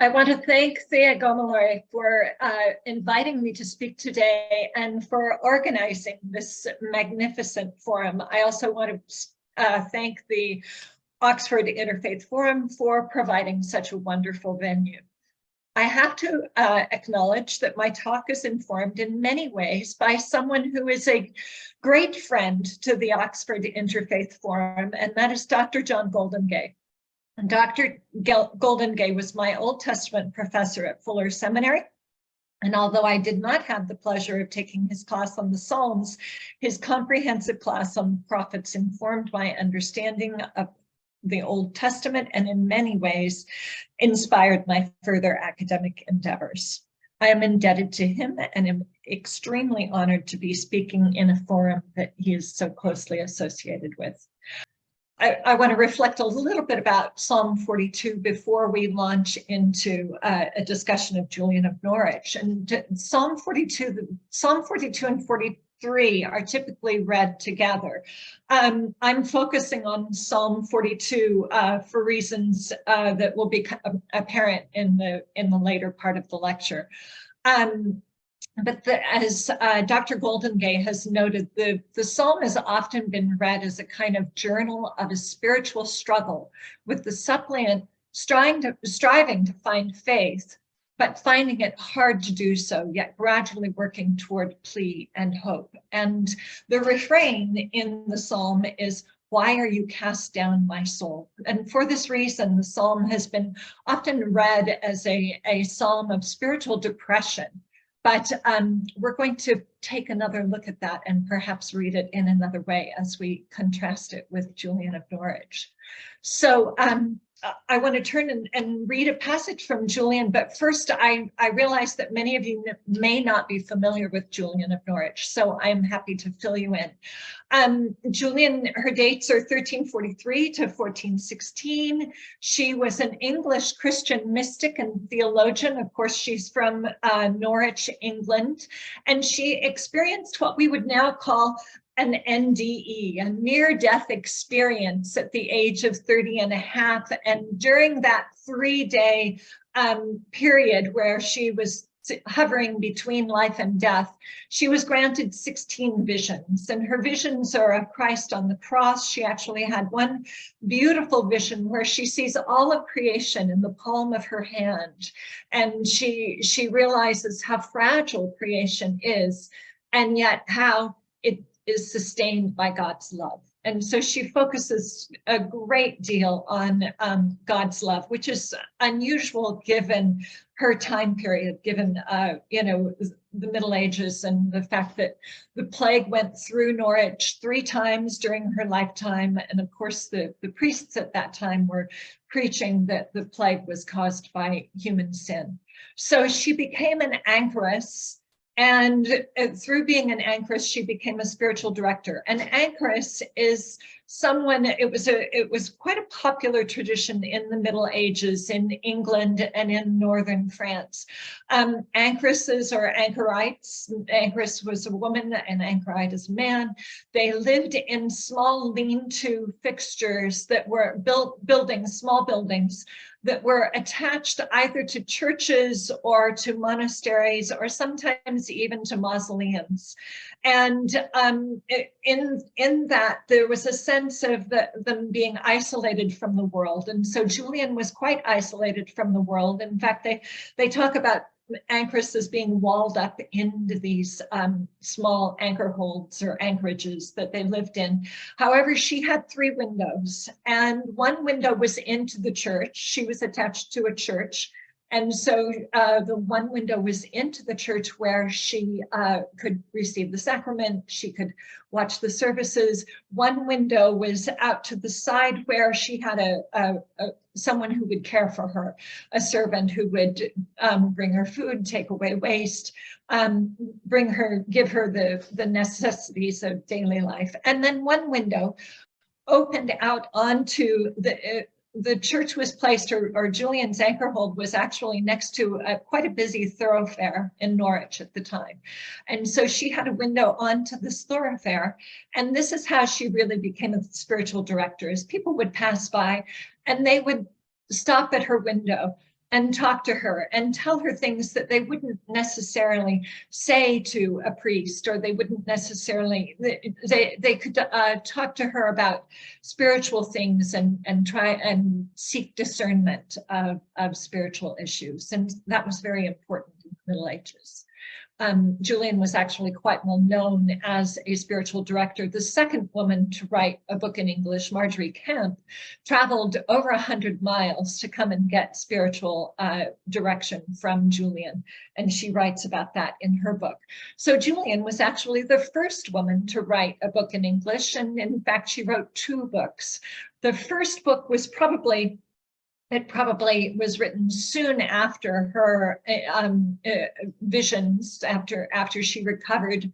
I want to thank Thea Gomaloy for inviting me to speak today and for organizing this magnificent forum. I also want to thank the Oxford Interfaith Forum for providing such a wonderful venue. I have to acknowledge that my talk is informed in many ways by someone who is a great friend to the Oxford Interfaith Forum, and that is Dr. John Goldingay. And Dr. Goldingay was my Old Testament professor at Fuller Seminary. And although I did not have the pleasure of taking his class on the Psalms, his comprehensive class on the prophets informed my understanding of the Old Testament and in many ways inspired my further academic endeavors. I am indebted to him and am extremely honored to be speaking in a forum that he is so closely associated with. I want to reflect a little bit about Psalm 42 before we launch into a discussion of Julian of Norwich. And Psalm 42 and 43 are typically read together. I'm focusing on Psalm 42 for reasons that will become apparent in the later part of the lecture. But as Dr. Goldingay has noted, the psalm has often been read as a kind of journal of a spiritual struggle, with the suppliant striving to find faith, but finding it hard to do so, yet gradually working toward plea and hope. And the refrain in the psalm is, "Why are you cast down, my soul?" And for this reason, the psalm has been often read as a psalm of spiritual depression. But we're going to take another look at that and perhaps read it in another way as we contrast it with Julian of Norwich. So I want to turn and read a passage from Julian, but first I realize that many of you may not be familiar with Julian of Norwich, so I'm happy to fill you in. Julian, her dates are 1343 to 1416. She was an English Christian mystic and theologian. Of course, she's from Norwich, England, and she experienced what we would now call an NDE, a near-death experience at the age of 30 and a half. And during that 3-day period where she was hovering between life and death, she was granted 16 visions. And her visions are of Christ on the cross. She actually had one beautiful vision where she sees all of creation in the palm of her hand. And she realizes how fragile creation is, and yet how it is sustained by God's love. And so she focuses a great deal on God's love, which is unusual given her time period, given the Middle Ages and the fact that the plague went through Norwich 3 times during her lifetime. And of course, the priests at that time were preaching that the plague was caused by human sin. So she became an anchoress. And through being an anchoress, she became a spiritual director. An anchoress is someone, it was quite a popular tradition in the Middle Ages in England and in northern France. Anchoresses or anchorites, anchoress was a woman and anchorite is a man. They lived in small lean-to fixtures that were small buildings that were attached either to churches or to monasteries or sometimes even to mausoleums. And in that, there was a sense of them being isolated from the world. And so Julian was quite isolated from the world. In fact, they talk about anchoresses being walled up into these small anchor holds or anchorages that they lived in. However, she had 3 windows, and one window was into the church. She was attached to a church. And so the one window was into the church where she could receive the sacrament, she could watch the services. One window was out to the side where she had someone who would care for her, a servant who would bring her food, take away waste, give her the necessities of daily life. And then one window opened out onto the church was placed, or Julian's anchor hold was actually next to quite a busy thoroughfare in Norwich at the time. And so she had a window onto this thoroughfare. And this is how she really became a spiritual director, as people would pass by and they would stop at her window and talk to her and tell her things that they wouldn't necessarily say to a priest, or they wouldn't necessarily, they could talk to her about spiritual things and try and seek discernment of spiritual issues. And that was very important in the Middle Ages. Julian was actually quite well known as a spiritual director. The second woman to write a book in English, Marjorie Camp, traveled over 100 miles to come and get spiritual direction from Julian. And she writes about that in her book. So Julian was actually the first woman to write a book in English. And in fact, she wrote 2 books. The first book was probably written soon after her visions, after she recovered,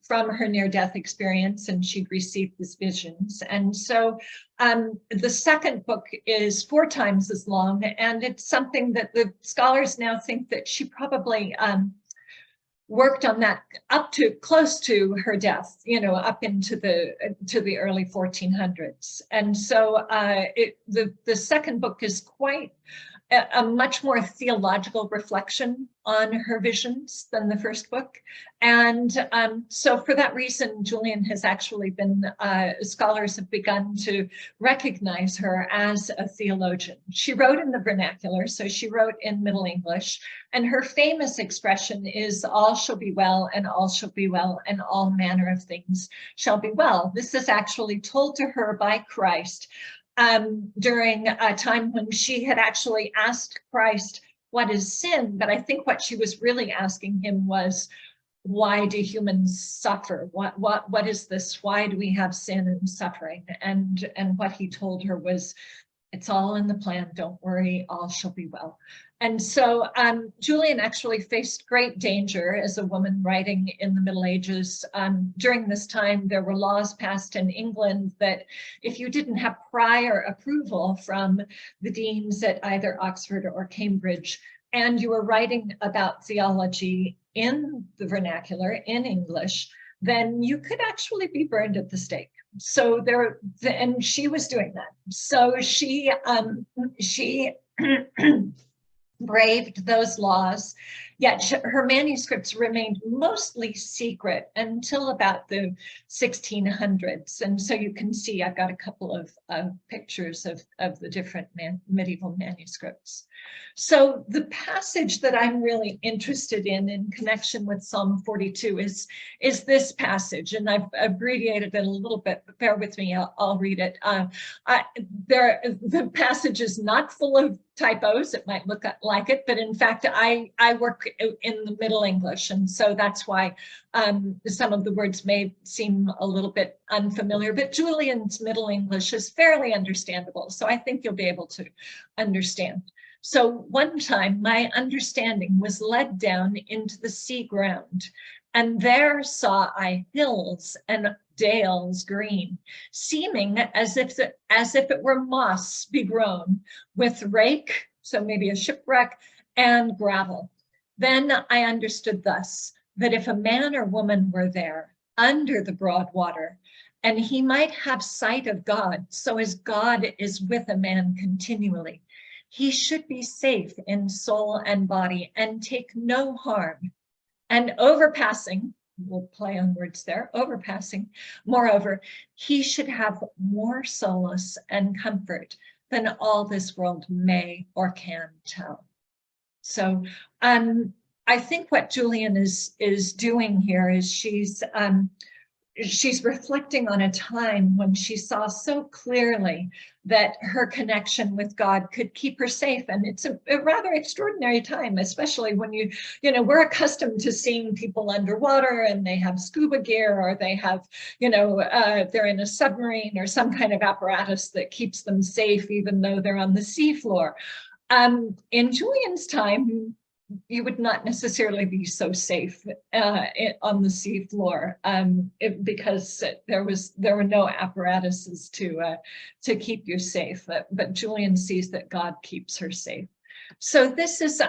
from her near-death experience, and she'd received these visions. And so the second book is 4 times as long, and it's something that the scholars now think that she probably worked on that up to close to her death, up into the early 1400s. And so the second book is quite a much more theological reflection on her visions than the first book. And so for that reason, Julian has actually been, scholars have begun to recognize her as a theologian. She wrote in the vernacular, so she wrote in Middle English, and her famous expression is, "All shall be well, and all shall be well, and all manner of things shall be well." This is actually told to her by Christ during a time when she had actually asked Christ, "What is sin?" But I think what she was really asking him was, why do humans suffer? What is this? Why do we have sin and suffering? And what he told her was, it's all in the plan. Don't worry, all shall be well. And so Julian actually faced great danger as a woman writing in the Middle Ages. During this time, there were laws passed in England that if you didn't have prior approval from the deans at either Oxford or Cambridge, and you were writing about theology in the vernacular, in English, then you could actually be burned at the stake. So and she was doing that. So she braved those laws, yet her manuscripts remained mostly secret until about the 1600s. And so you can see, I've got a couple of pictures of the different medieval manuscripts. So the passage that I'm really interested in connection with Psalm 42 is this passage, and I've abbreviated it a little bit, but bear with me, I'll read it. The passage is not full of typos. It might look like it, but in fact, I work in the Middle English, and so that's why some of the words may seem a little bit unfamiliar, but Julian's Middle English is fairly understandable, so I think you'll be able to understand. So one time my understanding was led down into the sea ground, and there saw I hills and dales green, seeming as if it were moss begrown with rake, so maybe a shipwreck, and gravel. Then I understood thus, that if a man or woman were there under the broad water, and he might have sight of God, so as God is with a man continually, he should be safe in soul and body and take no harm. And overpassing, we'll play on words there, overpassing, moreover, he should have more solace and comfort than all this world may or can tell. So I think what Julian is doing here is she's reflecting on a time when she saw so clearly that her connection with God could keep her safe. And it's a rather extraordinary time, especially when we're accustomed to seeing people underwater and they have scuba gear, or they have, they're in a submarine or some kind of apparatus that keeps them safe, even though they're on the seafloor. In Julian's time, you would not necessarily be so safe on the seafloor because there were no apparatuses to keep you safe. But Julian sees that God keeps her safe. So this is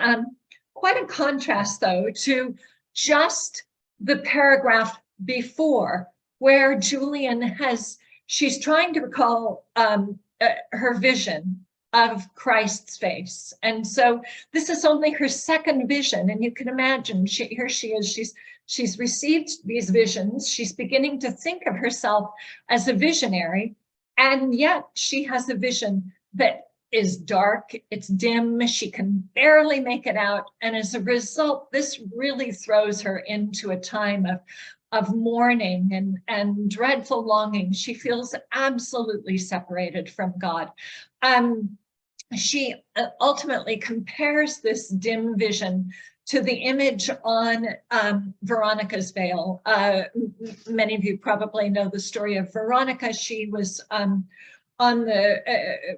quite a contrast, though, to just the paragraph before, where Julian she's trying to recall her vision of Christ's face. And so this is only her second vision. And you can imagine, here she is, she's received these visions. She's beginning to think of herself as a visionary. And yet she has a vision that is dark, it's dim, she can barely make it out. And as a result, this really throws her into a time of mourning and dreadful longing. She feels absolutely separated from God. She ultimately compares this dim vision to the image on Veronica's veil. Many of you probably know the story of Veronica. She was on the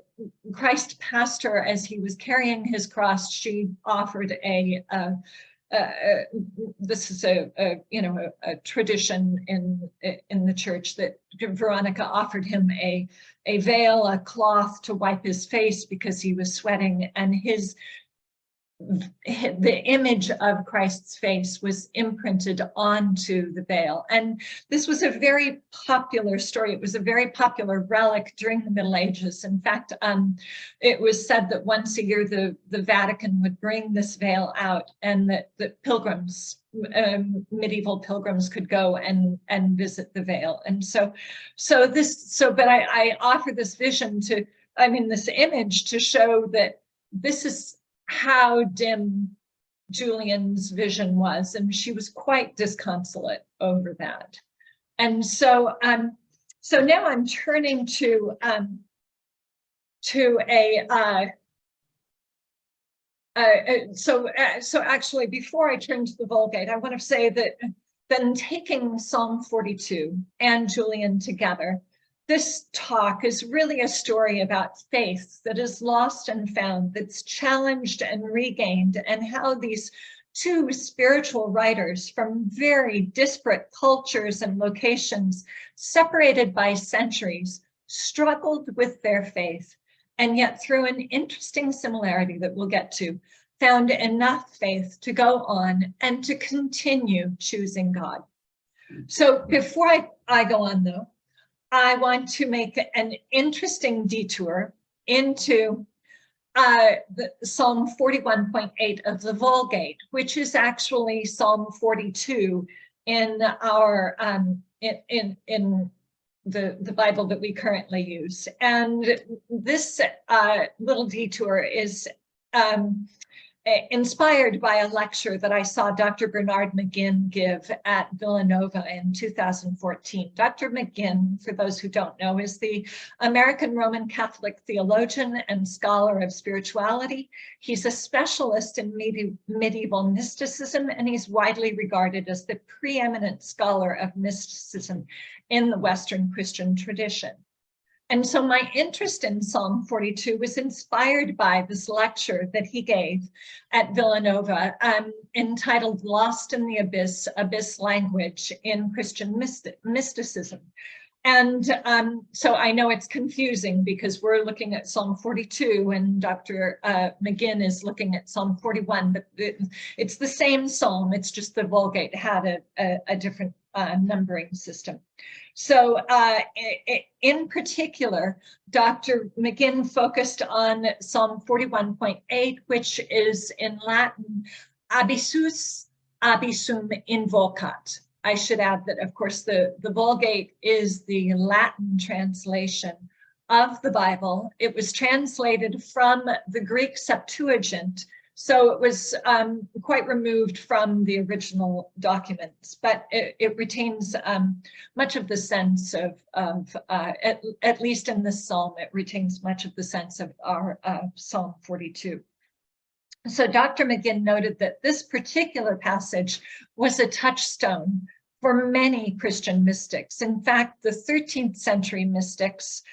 Christ passed her as he was carrying his cross. She offered this is a tradition in the church that Veronica offered him a veil, a cloth to wipe his face because he was sweating, and the image of Christ's face was imprinted onto the veil. And this was a very popular story. It was a very popular relic during the Middle Ages. In fact, it was said that once a year the Vatican would bring this veil out, and that pilgrims, medieval pilgrims, could go and visit the veil. And but I offer this vision this image to show that this is how dim Julian's vision was, and she was quite disconsolate over that. And so now I'm turning to actually, before I turn to the Vulgate, I want to say that then, taking Psalm 42 and Julian together, this talk is really a story about faith that is lost and found, that's challenged and regained, and how these two spiritual writers from very disparate cultures and locations, separated by centuries, struggled with their faith, and yet through an interesting similarity that we'll get to, found enough faith to go on and to continue choosing God. So before I go on, though, I want to make an interesting detour into the Psalm 41.8 of the Vulgate, which is actually Psalm 42 in our in the Bible that we currently use. And this little detour is inspired by a lecture that I saw Dr. Bernard McGinn give at Villanova in 2014. Dr. McGinn, for those who don't know, is the American Roman Catholic theologian and scholar of spirituality. He's a specialist in medieval mysticism, and he's widely regarded as the preeminent scholar of mysticism in the Western Christian tradition. And so my interest in Psalm 42 was inspired by this lecture that he gave at Villanova, entitled Lost in the Abyss, Abyss Language in Christian Mysticism. And so I know it's confusing because we're looking at Psalm 42 and Dr. McGinn is looking at Psalm 41, but it's the same psalm, it's just the Vulgate had a different numbering system. So in particular, Dr. McGinn focused on Psalm 41.8, which is in Latin, abyssus abyssum invocat. I should add that, of course, the Vulgate is the Latin translation of the Bible. It was translated from the Greek Septuagint, so it was quite removed from the original documents, but it retains much of the sense of at least in this psalm, it retains much of the sense of our Psalm 42. So Dr. McGinn noted that this particular passage was a touchstone for many Christian mystics. In fact, the 13th century mystics,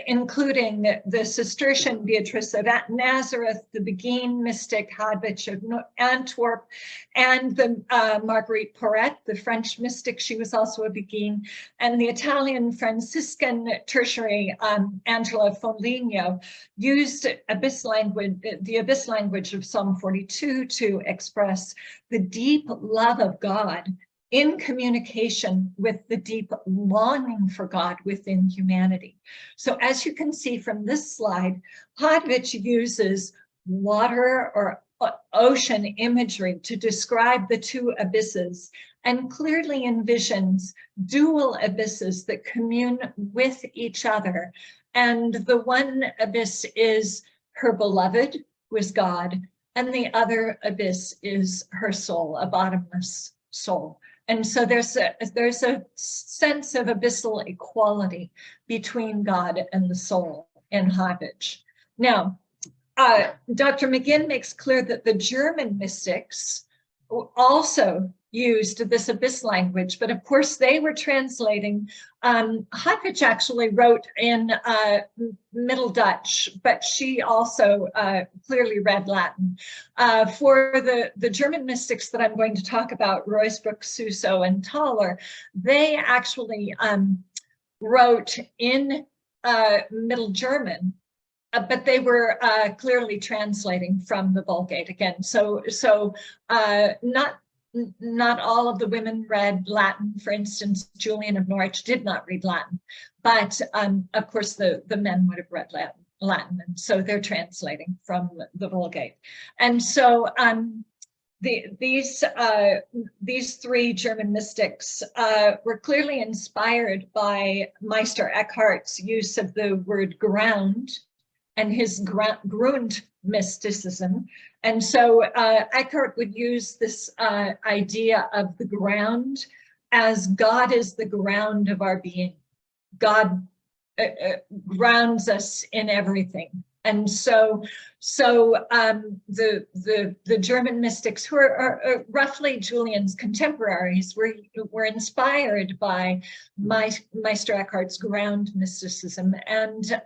including the Cistercian Beatrice of Nazareth, the Beguine mystic Hadwig of Antwerp, and the Marguerite Porete, the French mystic, she was also a Beguine, and the Italian Franciscan tertiary Angela Foligno used the abyss language of Psalm 42 to express the deep love of God in communication with the deep longing for God within humanity. So as you can see from this slide, Hodvich uses water or ocean imagery to describe the two abysses, and clearly envisions dual abysses that commune with each other. And the one abyss is her beloved, who is God, and the other abyss is her soul, a bottomless soul. And so there's a sense of abyssal equality between God and the soul in Hodvich. Now, Dr. McGinn makes clear that the German mystics also used this abyss language, but of course they were translating. Hodvich actually wrote in Middle Dutch, but she also clearly read Latin. For the German mystics that I'm going to talk about, Ruysbroeck, Suso, and Thaler, they actually wrote in Middle German, but they were clearly translating from the Vulgate again. So not all of the women read Latin. For instance, Julian of Norwich did not read Latin, but of course the men would have read Latin, and so they're translating from the Vulgate. And so these three German mystics were clearly inspired by Meister Eckhart's use of the word ground and his Grund mysticism. And so Eckhart would use this idea of the ground as God is the ground of our being. God grounds us in everything. And so the German mystics, who are roughly Julian's contemporaries, were inspired by Meister Eckhart's ground mysticism. And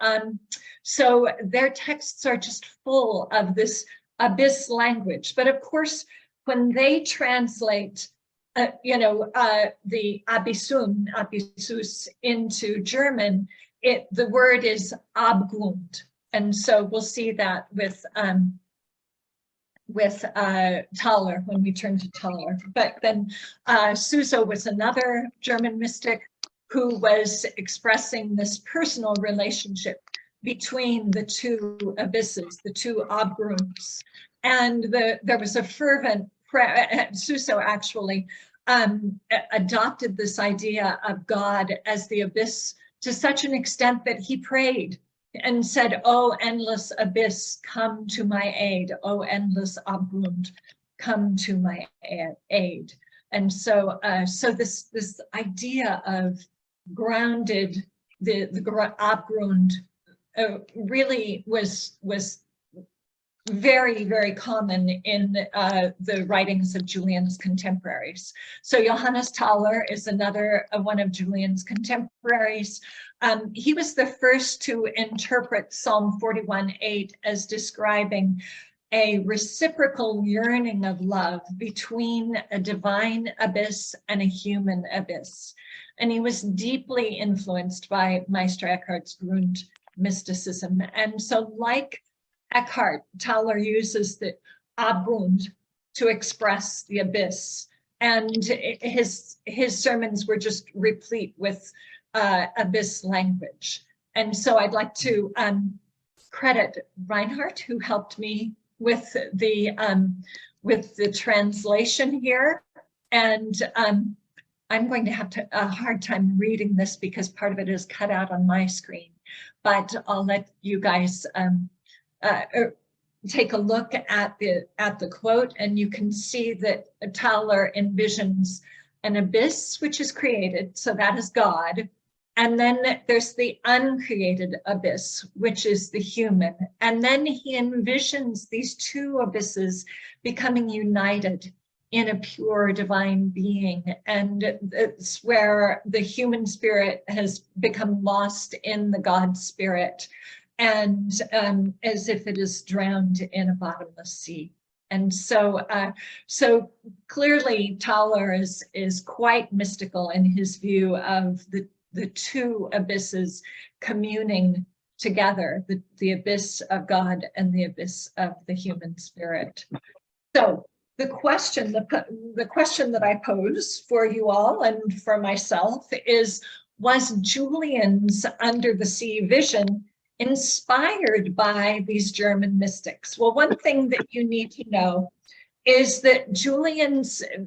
so their texts are just full of this abyss language. But of course, when they translate the Abyssus into German, the word is Abgrund. And so we'll see that with Thaler when we turn to Thaler. But then Suso was another German mystic who was expressing this personal relationship between the two abysses, the two Abgrunds. And there was a fervent prayer. Suso actually adopted this idea of God as the abyss to such an extent that he prayed and said, "Oh, endless abyss, come to my aid. Oh, endless Abgrund, come to my aid." And so, this idea of grounded, the Abgrund, really was very, very common in the writings of Julian's contemporaries. So Johannes Thaler is another one of Julian's contemporaries. He was the first to interpret Psalm 41:8 as describing a reciprocal yearning of love between a divine abyss and a human abyss. And he was deeply influenced by Meister Eckhart's Grund mysticism. And so like Eckhart, Thaler uses the Abgrund to express the abyss. And his sermons were just replete with abyss language. And so I'd like to credit Reinhardt, who helped me with the translation here. And I'm going to have a hard time reading this because part of it is cut out on my screen, but I'll let you guys take a look at the quote, and you can see that Thaler envisions an abyss which is created, so that is God, and then there's the uncreated abyss, which is the human, and then he envisions these two abysses becoming united in a pure divine being, and it's where the human spirit has become lost in the God spirit, and as if it is drowned in a bottomless sea. And so clearly Thaler is quite mystical in his view of the two abysses communing together, the abyss of God and the abyss of the human spirit. So the question that I pose for you all and for myself is, was Julian's under the sea vision inspired by these German mystics? Well, one thing that you need to know is that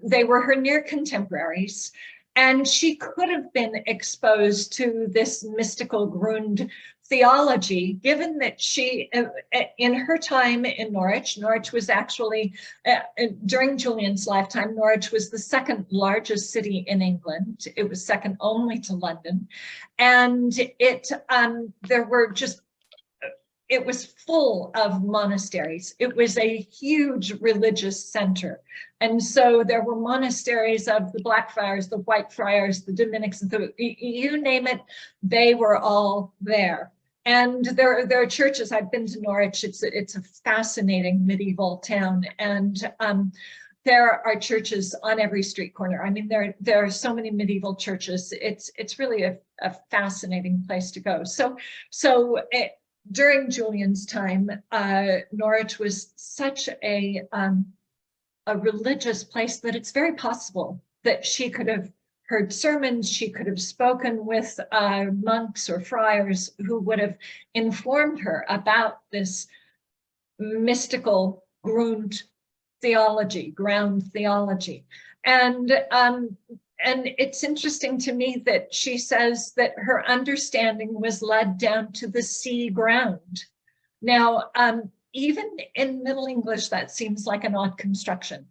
they were her near contemporaries, and she could have been exposed to this mystical Grund theology, given that she, in her time in Norwich was actually, during Julian's lifetime, Norwich was the second largest city in England. It was second only to London. And it was full of monasteries. It was a huge religious center. And so there were monasteries of the Black Friars, the White Friars, the Dominics, you name it, they were all there. And there are churches. I've been to Norwich. It's a fascinating medieval town. And there are churches on every street corner. I mean, there are so many medieval churches. It's really a fascinating place to go. During Julian's time, Norwich was such a religious place that it's very possible that she could have heard sermons, she could have spoken with monks or friars who would have informed her about this mystical ground theology. And it's interesting to me that she says that her understanding was led down to the sea ground. Now, even in Middle English, that seems like an odd construction.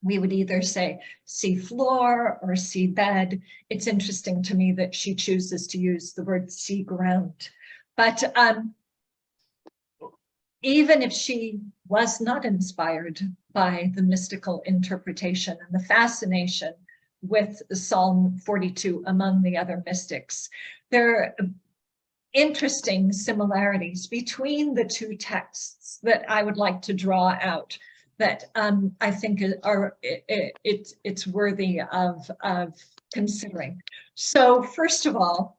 We would either say sea floor or sea bed. It's interesting to me that she chooses to use the word sea ground. But even if she was not inspired by the mystical interpretation and the fascination with Psalm 42 among the other mystics, there are interesting similarities between the two texts that I would like to draw out that I think it's worthy of considering. So first of all,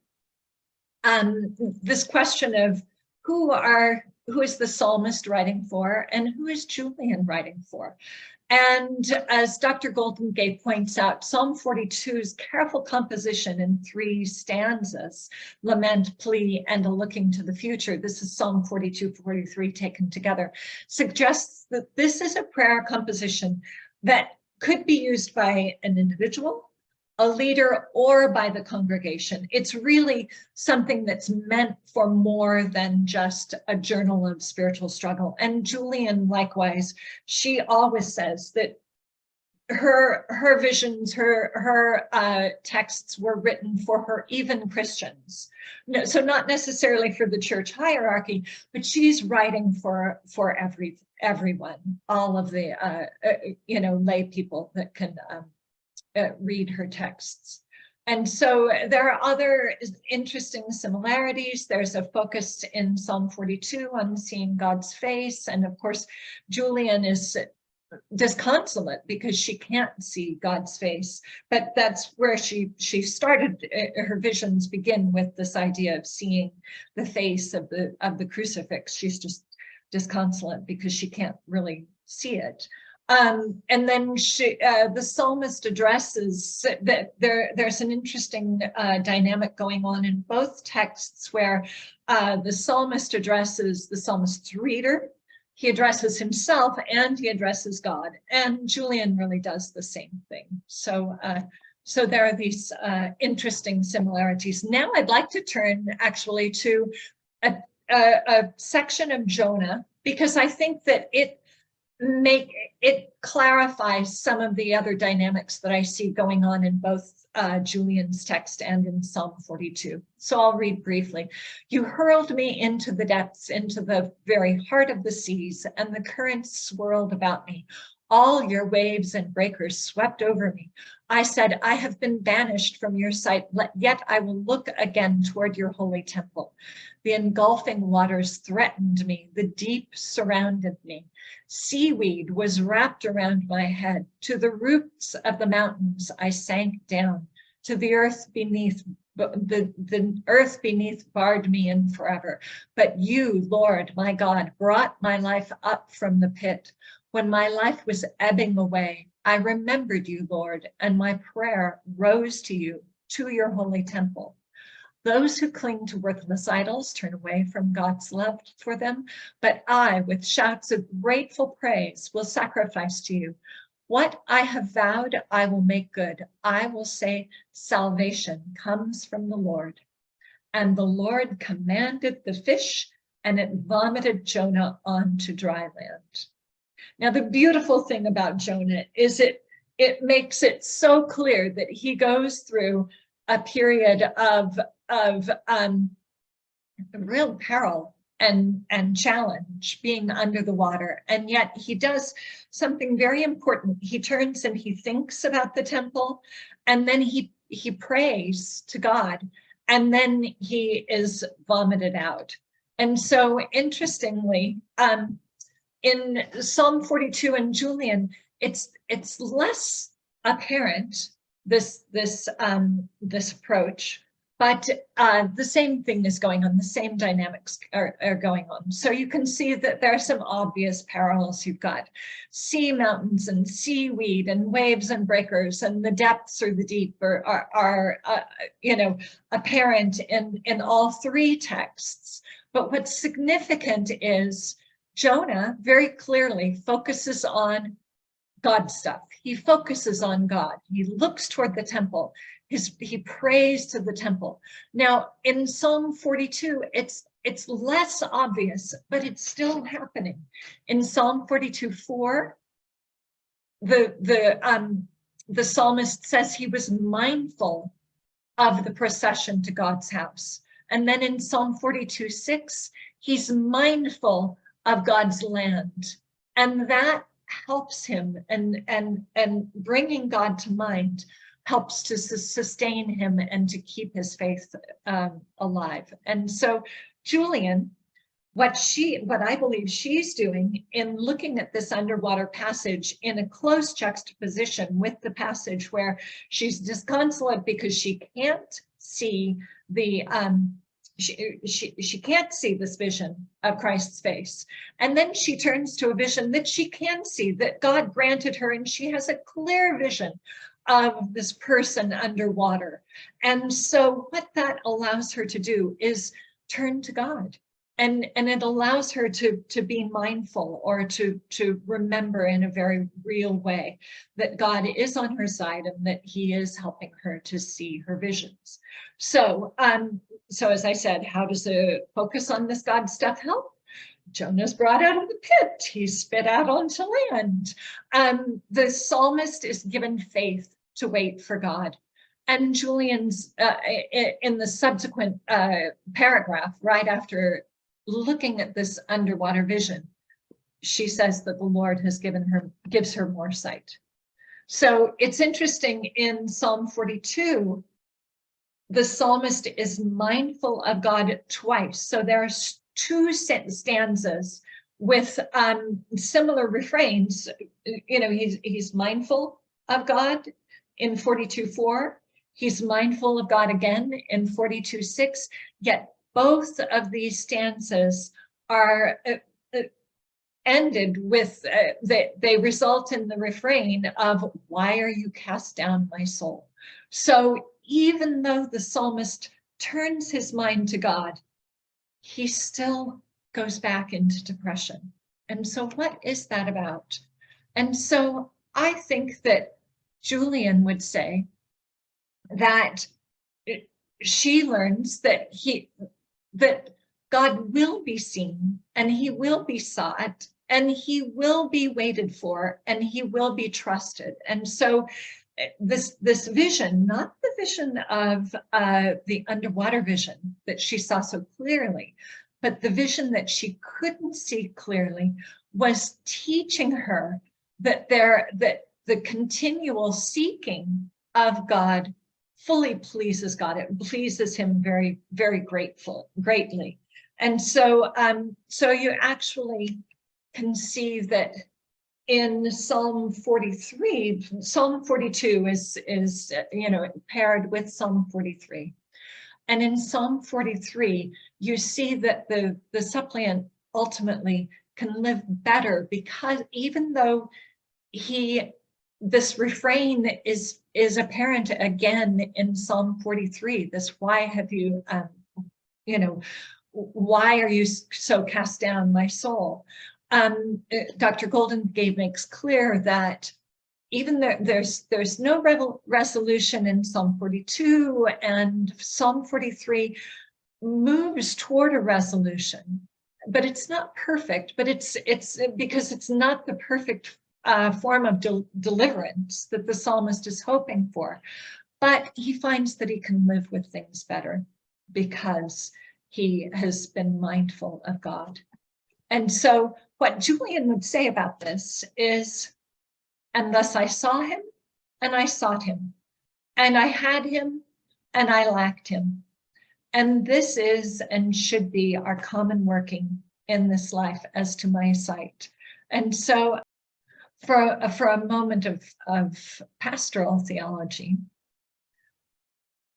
this question of who is the psalmist writing for and who is Julian writing for? And as Dr. Goldingay points out, Psalm 42's careful composition in 3 stanzas, lament, plea, and a looking to the future, this is Psalm 42, 43 taken together, suggests that this is a prayer composition that could be used by an individual, a leader, or by the congregation. It's really something that's meant for more than just a journal of spiritual struggle. And Julian, likewise, she always says that her visions, her texts were written for her, even Christians. No, so not necessarily for the church hierarchy, but she's writing for everyone, all of the lay people that can read her texts. And so there are other interesting similarities. There's a focus in Psalm 42 on seeing God's face. And of course, Julian is disconsolate because she can't see God's face. But that's where she started. Her visions begin with this idea of seeing the face of the crucifix. She's just disconsolate because she can't really see it. And then the psalmist addresses that there's an interesting dynamic going on in both texts where the psalmist addresses the psalmist's reader, he addresses himself, and he addresses God. And Julian really does the same thing. So there are these interesting similarities. Now I'd like to turn actually to a section of Jonah, because I think that it clarifies some of the other dynamics that I see going on in both Julian's text and in Psalm 42. So I'll read briefly. You hurled me into the depths, into the very heart of the seas, and the currents swirled about me. All your waves and breakers swept over me. I said, I have been banished from your sight, yet I will look again toward your holy temple. The engulfing waters threatened me. The deep surrounded me. Seaweed was wrapped around my head. To the roots of the mountains, I sank down. To the earth beneath, the earth beneath barred me in forever. But you, Lord, my God, brought my life up from the pit. When my life was ebbing away, I remembered you, Lord, and my prayer rose to you, to your holy temple. Those who cling to worthless idols turn away from God's love for them, but I, with shouts of grateful praise, will sacrifice to you. What I have vowed, I will make good. I will say, salvation comes from the Lord. And the Lord commanded the fish, and it vomited Jonah onto dry land. Now, the beautiful thing about Jonah is it makes it so clear that he goes through a period of real peril and challenge, being under the water. And yet he does something very important. He turns and he thinks about the temple, and then he prays to God, and then he is vomited out. And so interestingly, in Psalm 42 and Julian, it's less apparent, this approach, but the same thing is going on, the same dynamics are going on. So you can see that there are some obvious parallels. You've got sea mountains and seaweed and waves and breakers, and the depths or the deep are apparent in all three texts. But what's significant is Jonah very clearly focuses on God stuff. He focuses on God. He looks toward the temple. He prays to the temple. Now, in Psalm 42, it's less obvious, but it's still happening. In Psalm 42:4, the psalmist says he was mindful of the procession to God's house. And then in Psalm 42:6, he's mindful of God's land. And that helps him, and bringing God to mind helps to sustain him and to keep his faith alive. And so Julian, what I believe she's doing in looking at this underwater passage in a close juxtaposition with the passage where she's disconsolate because she can't see the she can't see this vision of Christ's face. And then she turns to a vision that she can see, that God granted her, and she has a clear vision of this person underwater. And so what that allows her to do is turn to God. And it allows her to be mindful, or to remember in a very real way that God is on her side and that he is helping her to see her visions. So as I said, how does a focus on this God stuff help? Jonah's brought out of the pit. He's spit out onto land. The psalmist is given faith to wait for God. And Julian's, in the subsequent paragraph, right after looking at this underwater vision, she says that the Lord has gives her more sight. So it's interesting, in Psalm 42, the psalmist is mindful of God twice. So there are two stanzas with similar refrains. He's mindful of God in 42:4. He's mindful of God again in 42:6. Yet both of these stanzas are ended with, they result in the refrain of, "Why are you cast down, my soul?" So even though the psalmist turns his mind to God, he still goes back into depression. And so what is that about? And so I think that Julian would say that she learns that God will be seen, and he will be sought, and he will be waited for, and he will be trusted. And so this vision, not the vision of the underwater vision that she saw so clearly, but the vision that she couldn't see clearly, was teaching her that the continual seeking of God fully pleases God. It pleases him very, very greatly. And so you actually can see that in Psalm 43, Psalm 42 is paired with Psalm 43. And in Psalm 43, you see that the suppliant ultimately can live better, because even though this refrain is apparent again in Psalm 43, this why have you, why are you so cast down, my soul? Dr. Goldingay makes clear that even though there's no resolution in Psalm 42, and Psalm 43 moves toward a resolution, but it's not perfect, but it's because it's not the perfect form of deliverance that the psalmist is hoping for. But he finds that he can live with things better because he has been mindful of God. And so what Julian would say about this is, and thus I saw him, and I sought him, and I had him, and I lacked him. And this is and should be our common working in this life as to my sight. And so for a moment of pastoral theology,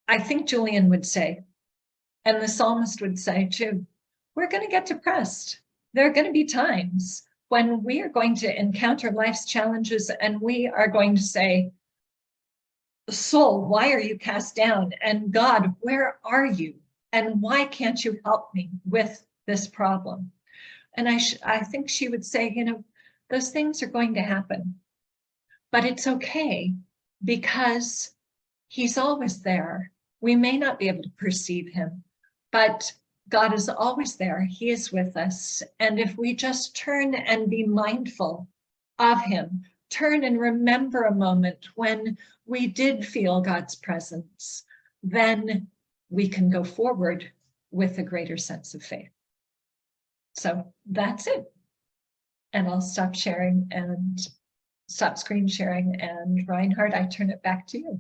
I think Julian would say, and the psalmist would say too, we're going to get depressed. There are going to be times when we are going to encounter life's challenges and we are going to say, soul, why are you cast down? And God, where are you? And why can't you help me with this problem? And I think she would say, those things are going to happen, but it's okay because he's always there. We may not be able to perceive him, but God is always there. He is with us. And if we just turn and be mindful of him, turn and remember a moment when we did feel God's presence, then we can go forward with a greater sense of faith. So that's it. And I'll stop sharing and stop screen sharing. And Reinhard, I turn it back to you.